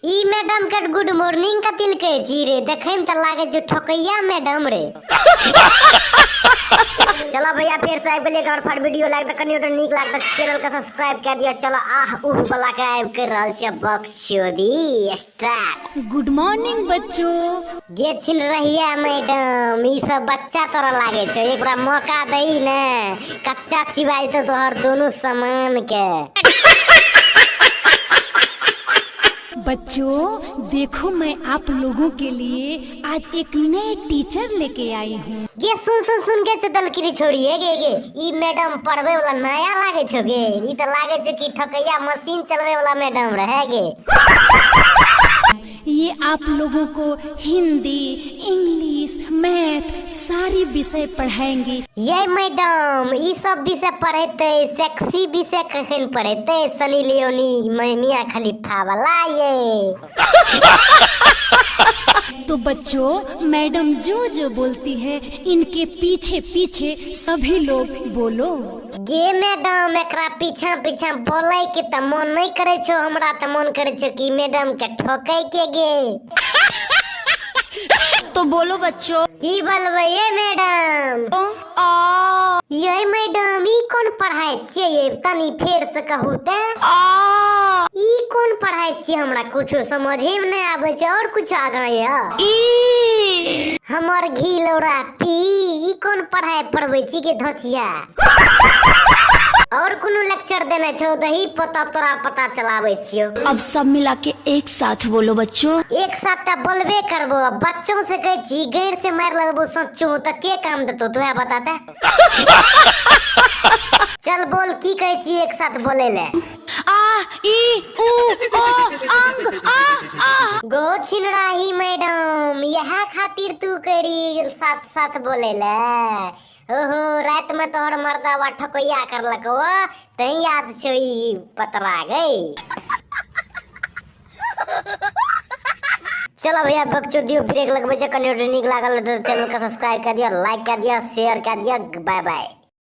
ई madam के good morning का तिल के छी रे, देखे में त लागे जो ठोकैया मैडम रे। चलो भैया फिर से आइब गेलिए, और फट वीडियो लाइक त कनियो नीक लाग त चैनल के सब्सक्राइब कर दियो। चलो आह उह वाला के आइब कर रहल छ बकचोदी स्टार्ट। गुड मॉर्निंग बच्चों। गे छिन रहिया मैडम, ई सब बच्चा तोरा लागे छ, एक बार मौका दई ने कच्चा चिबाई तो तोहर दोनों सामान के। बच्चों देखो मैं आप लोगों के लिए आज एक नए टीचर लेके आई हूँ। ये सुन के चदल की छोड़िए गे ई मैडम पढ़वे वाला नया लागे छो गे, ई तो लागे छो कि ठकैया मशीन चलवे वाला मैडम रहे गे। ये आप लोगों को हिंदी, इंग्लिश, मैथ सारी विषय पढ़ाएंगे। ये मैडम ई सब विषय पढ़ेते, सेक्सी विषय कखन पढ़ेते, सनी लियोनी मियां खलीफा वाला ये। तो बच्चों मैडम जो जो बोलती है इनके पीछे पीछे सभी लोग बोलो। गे मैडम एकरा पीछा पीछा बोले के त मन नहीं करे छो, हमरा त मन करे छो कि मैडम के ठोकै के गे। तो बोलो बच्चों। की बोलबे ये मैडम? ये मैडम ई कौन पढ़ाई छियै ये, तनी फेर से कहू ते। ई कौन पढ़ाई छियै, हमरा कुछो समझे में नहीं आवे छै, और कुछ आगा या हमर घी लौड़ा पी। ई कौन पढ़ाई पढ़बै छी के धोचिया? और कोनो लेक्चर देने छो दही पता तोरा पता चलावे छियो। अब सब मिला के एक साथ बोलो बच्चों। एक साथ त बोलबे करबो, बच्चों से कहे छी गैर से मार लगबो सच्चो त के काम देतो तोरा बताते। चल बोल की कहे छी एक साथ बोले ले। आ ई उ ओ अंग आ। गो छिनराही मैडम, यह खातिर तू करी साथ साथ बोले ले। ओहो रात में तोहर मर्दावा ठकोइया करलको तै याद छो ई पतरा गई। चलो भैया बकचोदियो ब्रेक लगबे छ, कनियो नीक लागल त चैनल के सब्सक्राइब कर दिया, लाइक कर दिया, शेयर कर दिया। Bye bye.